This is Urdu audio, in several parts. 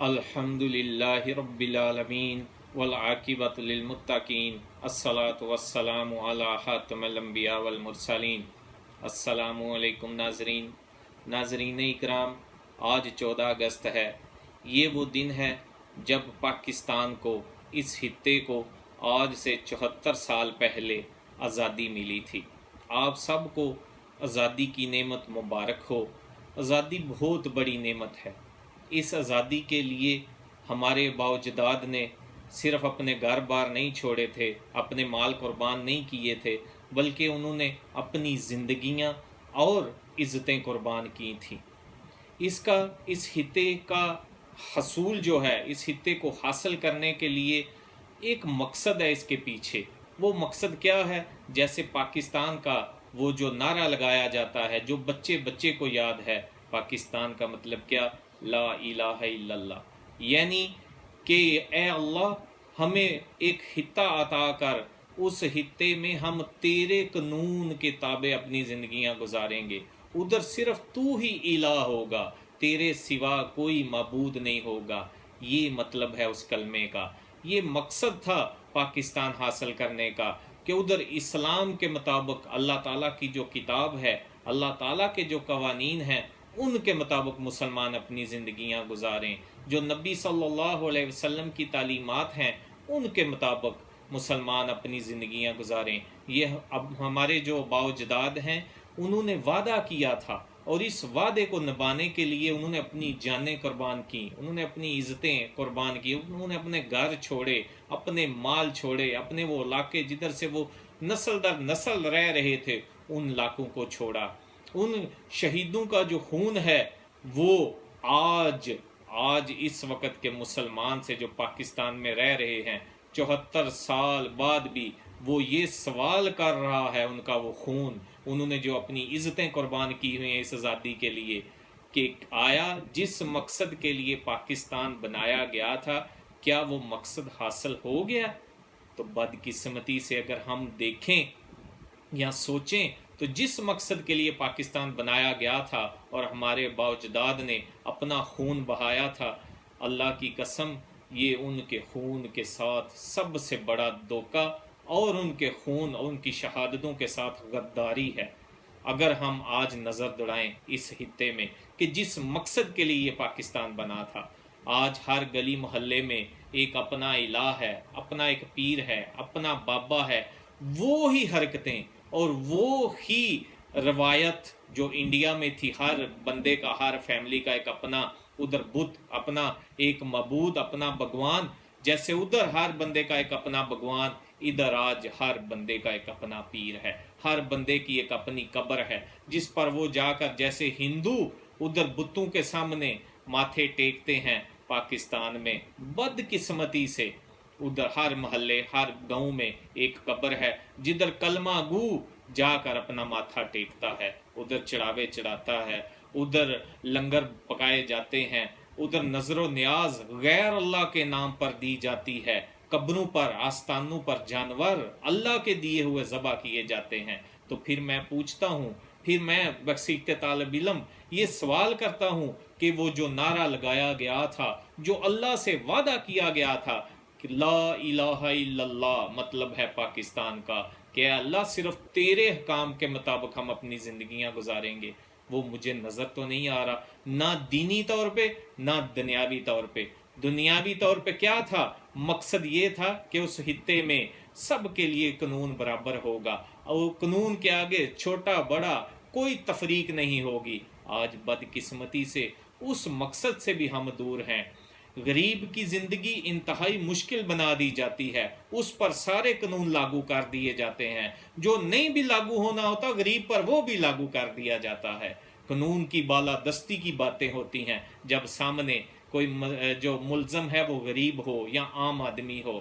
الحمدللہ رب العالمین والعاقبۃ للمتقین الصلاۃ والسلام علی خاتم الانبیاء والمرسلین۔ السلام علیکم ناظرین اکرام، آج 14 اگست ہے۔ یہ وہ دن ہے جب پاکستان کو، اس خطے کو آج سے 74 سال پہلے آزادی ملی تھی۔ آپ سب کو آزادی کی نعمت مبارک ہو۔ آزادی بہت بڑی نعمت ہے۔ اس آزادی کے لیے ہمارے باوجداد نے صرف اپنے گھر بار نہیں چھوڑے تھے، اپنے مال قربان نہیں کیے تھے، بلکہ انہوں نے اپنی زندگیاں اور عزتیں قربان کی تھیں۔ اس خطے کا حصول جو ہے، اس خطے کو حاصل کرنے کے لیے ایک مقصد ہے اس کے پیچھے۔ وہ مقصد کیا ہے؟ جیسے پاکستان کا وہ جو نعرہ لگایا جاتا ہے، جو بچے بچے کو یاد ہے، پاکستان کا مطلب کیا؟ لا الہ الا اللہ، یعنی کہ اے اللہ ہمیں ایک خطہ عطا کر، اس خطے میں ہم تیرے قانون کے تابع اپنی زندگیاں گزاریں گے، ادھر صرف تو ہی الہ ہوگا، تیرے سوا کوئی معبود نہیں ہوگا۔ یہ مطلب ہے اس کلمے کا، یہ مقصد تھا پاکستان حاصل کرنے کا، کہ ادھر اسلام کے مطابق اللہ تعالیٰ کی جو کتاب ہے، اللہ تعالیٰ کے جو قوانین ہیں، ان کے مطابق مسلمان اپنی زندگیاں گزاریں، جو نبی صلی اللہ علیہ وسلم کی تعلیمات ہیں ان کے مطابق مسلمان اپنی زندگیاں گزاریں۔ یہ اب ہمارے جو باوجداد ہیں انہوں نے وعدہ کیا تھا، اور اس وعدے کو نبھانے کے لیے انہوں نے اپنی جانیں قربان کی، انہوں نے اپنی عزتیں قربان کی، انہوں نے اپنے گھر چھوڑے، اپنے مال چھوڑے، اپنے وہ علاقے جدھر سے وہ نسل در نسل رہ رہے تھے ان علاقوں کو چھوڑا۔ ان شہیدوں کا جو خون ہے وہ آج اس وقت کے مسلمان سے جو پاکستان میں رہ رہے ہیں 74 سال بعد بھی وہ یہ سوال کر رہا ہے، ان کا وہ خون، انہوں نے جو اپنی عزتیں قربان کی ہوئی ہیں اس آزادی کے لیے، کہ آیا جس مقصد کے لیے پاکستان بنایا گیا تھا کیا وہ مقصد حاصل ہو گیا؟ تو بدقسمتی سے اگر ہم دیکھیں یا سوچیں تو جس مقصد کے لیے پاکستان بنایا گیا تھا اور ہمارے باوجداد نے اپنا خون بہایا تھا، اللہ کی قسم یہ ان کے خون کے ساتھ سب سے بڑا دھوکہ اور ان کے خون اور ان کی شہادتوں کے ساتھ غداری ہے۔ اگر ہم آج نظر دوڑائیں اس خطے میں کہ جس مقصد کے لیے یہ پاکستان بنا تھا، آج ہر گلی محلے میں ایک اپنا الہ ہے، اپنا ایک پیر ہے، اپنا بابا ہے، وہ ہی حرکتیں اور وہ ہی روایت جو انڈیا میں تھی، ہر بندے کا، ہر فیملی کا ایک اپنا ادھر بت، اپنا ایک معبود، اپنا بھگوان، جیسے ادھر ہر بندے کا ایک اپنا بھگوان، ادھر آج ہر بندے کا ایک اپنا پیر ہے، ہر بندے کی ایک اپنی قبر ہے جس پر وہ جا کر، جیسے ہندو ادھر بتوں کے سامنے ماتھے ٹیکتے ہیں، پاکستان میں بدقسمتی سے ادھر ہر محلے، ہر گاؤں میں ایک قبر ہے جدھر کلمہ گو جا کر اپنا ماتھا ٹیکتا ہے، ادھر چڑھاوے چڑھاتا ہے، ادھر لنگر پکائے جاتے ہیں، ادھر نظر و نیاز غیر اللہ کے نام پر دی جاتی ہے، قبروں پر، آستانوں پر جانور اللہ کے دیے ہوئے ذبح کیے جاتے ہیں۔ تو پھر میں پوچھتا ہوں، پھر میں بصیرت طالب علم یہ سوال کرتا ہوں کہ وہ جو نعرہ لگایا گیا تھا، جو اللہ سے وعدہ کیا گیا تھا کہ لا الہ الا اللہ، مطلب ہے پاکستان کا کہ اے اللہ صرف تیرے حکام کے مطابق ہم اپنی زندگیاں گزاریں گے، وہ مجھے نظر تو نہیں آ رہا، نہ دینی طور پہ نہ دنیاوی طور پہ۔ دنیاوی طور پہ کیا تھا؟ مقصد یہ تھا کہ اس خطے میں سب کے لیے قانون برابر ہوگا، اور قانون کے آگے چھوٹا بڑا کوئی تفریق نہیں ہوگی۔ آج بدقسمتی سے اس مقصد سے بھی ہم دور ہیں۔ غریب کی زندگی انتہائی مشکل بنا دی جاتی ہے، اس پر سارے قانون لاگو کر دیے جاتے ہیں، جو نہیں بھی لاگو ہونا ہوتا غریب پر وہ بھی لاگو کر دیا جاتا ہے۔ قانون کی بالادستی کی باتیں ہوتی ہیں جب سامنے کوئی جو ملزم ہے وہ غریب ہو یا عام آدمی ہو،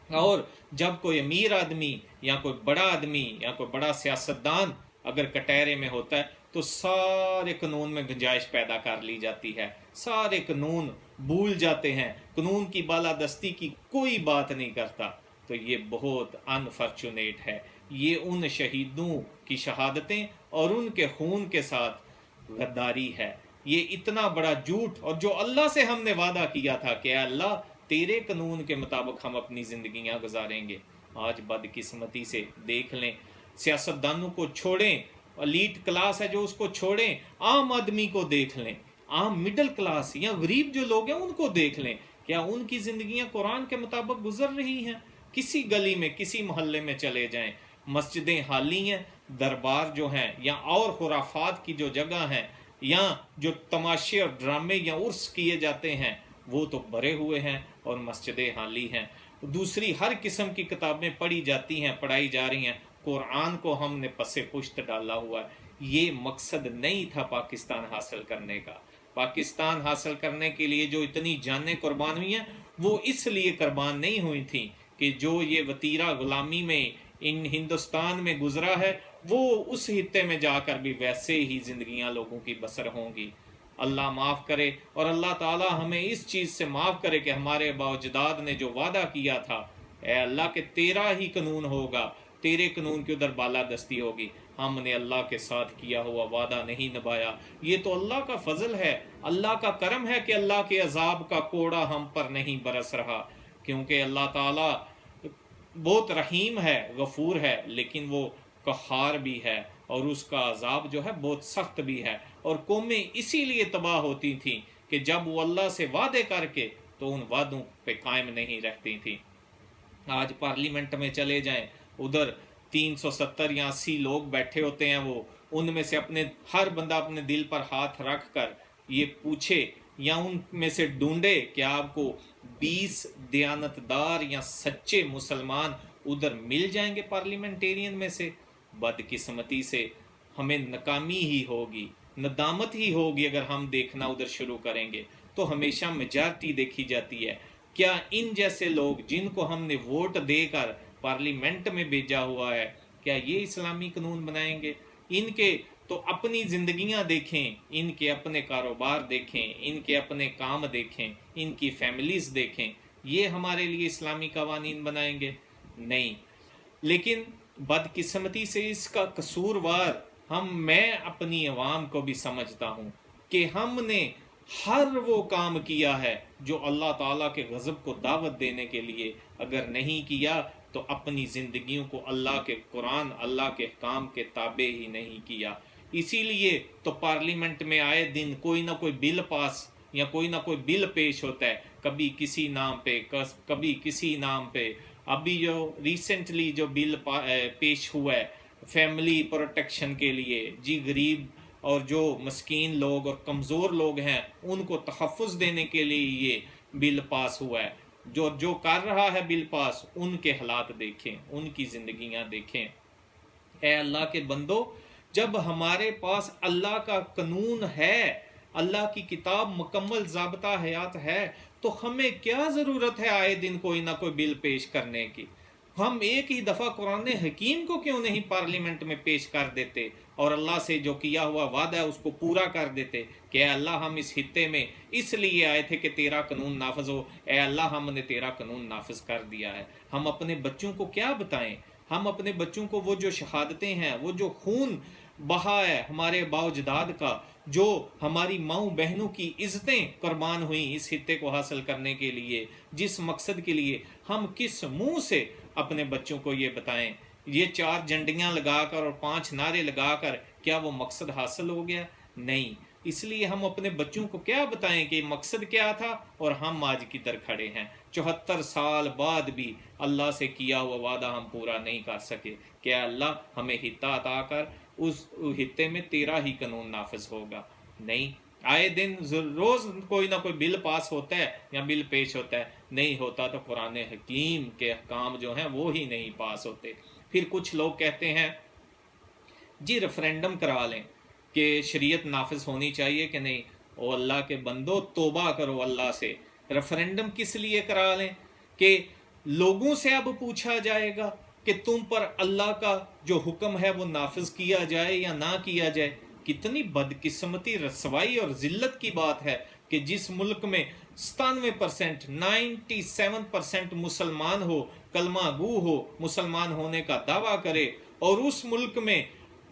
اور جب کوئی امیر آدمی یا کوئی بڑا آدمی یا کوئی بڑا سیاستدان اگر کٹہرے میں ہوتا ہے تو سارے قانون میں گنجائش پیدا کر لی جاتی ہے، سارے قانون بھول جاتے ہیں، قانون کی بالادستی کی کوئی بات نہیں کرتا۔ تو یہ بہت انفارچونیٹ ہے، یہ ان شہیدوں کی شہادتیں اور ان کے خون کے ساتھ غداری ہے۔ یہ اتنا بڑا جھوٹ، اور جو اللہ سے ہم نے وعدہ کیا تھا کہ اے اللہ تیرے قانون کے مطابق ہم اپنی زندگیاں گزاریں گے، آج بدقسمتی سے دیکھ لیں، سیاستدانوں کو چھوڑیں، ایلیٹ کلاس ہے جو اس کو چھوڑیں، عام آدمی کو دیکھ لیں، عام مڈل کلاس یا غریب جو لوگ ہیں ان کو دیکھ لیں، کیا ان کی زندگیاں قرآن کے مطابق گزر رہی ہیں؟ کسی گلی میں کسی محلے میں چلے جائیں، مسجدیں خالی ہیں، دربار جو ہیں یا اور خرافات کی جو جگہ ہیں یا جو تماشے اور ڈرامے یا عرس کیے جاتے ہیں وہ تو بھرے ہوئے ہیں اور مسجدیں خالی ہیں۔ دوسری ہر قسم کی کتابیں پڑھی جاتی ہیں، پڑھائی جا رہی ہیں، قرآن کو ہم نے پس پشت ڈالا ہوا ہے۔ یہ مقصد نہیں تھا پاکستان حاصل کرنے کا۔ پاکستان حاصل کرنے کے لیے جو اتنی جانیں قربان ہوئی ہیں وہ اس لیے قربان نہیں ہوئی تھیں کہ جو یہ وتیرہ غلامی میں ان ہندوستان میں گزرا ہے وہ اس خطے میں جا کر بھی ویسے ہی زندگیاں لوگوں کی بسر ہوں گی۔ اللہ معاف کرے، اور اللہ تعالی ہمیں اس چیز سے معاف کرے کہ ہمارے آباء و اجداد نے جو وعدہ کیا تھا اے اللہ کہ تیرا ہی قانون ہوگا، تیرے قانون کے ادھر بالادستی ہوگی، ہم نے اللہ کے ساتھ کیا ہوا وعدہ نہیں نبھایا۔ یہ تو اللہ کا فضل ہے، اللہ کا کرم ہے کہ اللہ کے عذاب کا کوڑا ہم پر نہیں برس رہا، کیونکہ اللہ تعالی بہت رحیم ہے، غفور ہے، لیکن وہ قہار بھی ہے، اور اس کا عذاب جو ہے بہت سخت بھی ہے۔ اور قومیں اسی لیے تباہ ہوتی تھیں کہ جب وہ اللہ سے وعدے کر کے تو ان وعدوں پہ قائم نہیں رہتی تھیں۔ آج پارلیمنٹ میں چلے جائیں، ادھر 370 یا 80 لوگ بیٹھے ہوتے ہیں، وہ ان میں سے اپنے ہر بندہ اپنے دل پر ہاتھ رکھ کر یہ پوچھے یا ان میں سے ڈھونڈے کہ آپ کو 20 دیانتدار یا سچے مسلمان ادھر مل جائیں گے پارلیمنٹیرین میں سے؟ بدقسمتی سے ہمیں ناکامی ہی ہوگی، ندامت ہی ہوگی اگر ہم دیکھنا ادھر شروع کریں گے تو ہمیشہ میجارٹی دیکھی جاتی ہے۔ کیا ان جیسے لوگ جن کو ہم نے ووٹ دے کر پارلیمنٹ میں بھیجا ہوا ہے، کیا یہ اسلامی قانون بنائیں گے؟ ان کے تو اپنی زندگیاں دیکھیں، ان کے اپنے کاروبار دیکھیں، ان کے اپنے کام دیکھیں، ان کی فیملیز دیکھیں، یہ ہمارے لیے اسلامی قوانین بنائیں گے؟ نہیں۔ لیکن بدقسمتی سے اس کا قصوروار میں اپنی عوام کو بھی سمجھتا ہوں کہ ہم نے ہر وہ کام کیا ہے جو اللہ تعالیٰ کے غضب کو دعوت دینے کے لیے، اگر نہیں کیا تو اپنی زندگیوں کو اللہ کے قرآن، اللہ کے احکام کے تابع ہی نہیں کیا۔ اسی لیے تو پارلیمنٹ میں آئے دن کوئی نہ کوئی بل پاس یا کوئی نہ کوئی بل پیش ہوتا ہے، کبھی کسی نام پہ، کبھی کسی نام پہ۔ ابھی جو ریسنٹلی جو بل پیش ہوا ہے فیملی پروٹیکشن کے لیے، جی غریب اور جو مسکین لوگ اور کمزور لوگ ہیں ان کو تحفظ دینے کے لیے یہ بل پاس ہوا ہے۔ جو کر رہا ہے بل پاس، ان کے حالات دیکھیں، ان کی زندگیاں دیکھیں۔ اے اللہ کے بندو، جب ہمارے پاس اللہ کا قانون ہے، اللہ کی کتاب مکمل ضابطہ حیات ہے، تو ہمیں کیا ضرورت ہے آئے دن کوئی نہ کوئی بل پیش کرنے کی؟ ہم ایک ہی دفعہ قرآن حکیم کو کیوں نہیں پارلیمنٹ میں پیش کر دیتے اور اللہ سے جو کیا ہوا وعدہ ہے اس کو پورا کر دیتے کہ اے اللہ ہم اس خطے میں اس لیے آئے تھے کہ تیرا قانون نافذ ہو، اے اللہ ہم نے تیرا قانون نافذ کر دیا ہے۔ ہم اپنے بچوں کو کیا بتائیں؟ ہم اپنے بچوں کو وہ جو شہادتیں ہیں، وہ جو خون بہا ہے ہمارے آباء و اجداد کا، جو ہماری ماؤں بہنوں کی عزتیں قربان ہوئیں اس خطے کو حاصل کرنے کے لیے، جس مقصد کے لیے، ہم کس منہ سے اپنے بچوں کو یہ بتائیں؟ یہ 4 جھنڈیاں لگا کر اور 5 نعرے لگا کر کیا وہ مقصد حاصل ہو گیا؟ نہیں۔ اس لیے ہم اپنے بچوں کو کیا بتائیں کہ مقصد کیا تھا، اور ہم آج کدھر کھڑے ہیں؟ 74 سال بعد بھی اللہ سے کیا ہوا وعدہ ہم پورا نہیں کر سکے کہ اللہ ہمیں خطہ عطا کر، اس خطے میں تیرا ہی قانون نافذ ہوگا۔ نہیں، آئے دن روز کوئی نہ کوئی بل پاس ہوتا ہے یا بل پیش ہوتا ہے، نہیں ہوتا تو قرآن حکیم کے احکام جو ہیں وہ ہی نہیں پاس ہوتے۔ پھر کچھ لوگ کہتے ہیں جی ریفرینڈم کرا لیں کہ شریعت نافذ ہونی چاہیے کہ نہیں۔ او اللہ کے بندو، توبہ کرو اللہ سے۔ ریفرینڈم کس لیے کرا لیں؟ کہ لوگوں سے اب پوچھا جائے گا کہ تم پر اللہ کا جو حکم ہے وہ نافذ کیا جائے یا نہ کیا جائے۔ کتنی بدقسمتی، رسوائی اور ذلت کی بات ہے کہ جس ملک میں 97%، 97% مسلمان ہو، کلمہ گو ہو، مسلمان ہونے کا دعویٰ کرے، اور اس ملک میں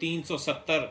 370